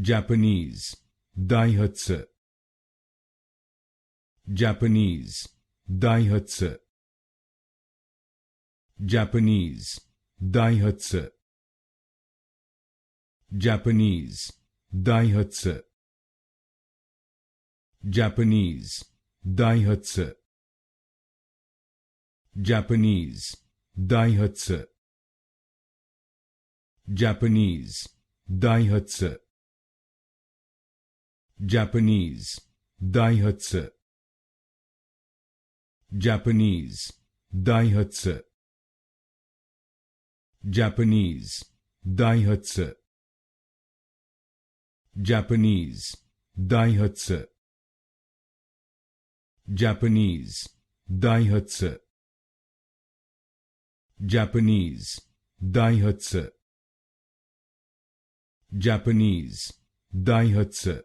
Japanese, Daihatsu. Japanese, Daihatsu. Japanese, Daihatsu. Japanese, Daihatsu. Japanese, Daihatsu. Japanese, Daihatsu. Japanese, Daihatsu. Japanese, Daihatsu. Japanese, Daihatsu. Japanese, Daihatsu. Japanese, Daihatsu. Japanese, Daihatsu. Japanese, Daihatsu. Japanese, Daihatsu.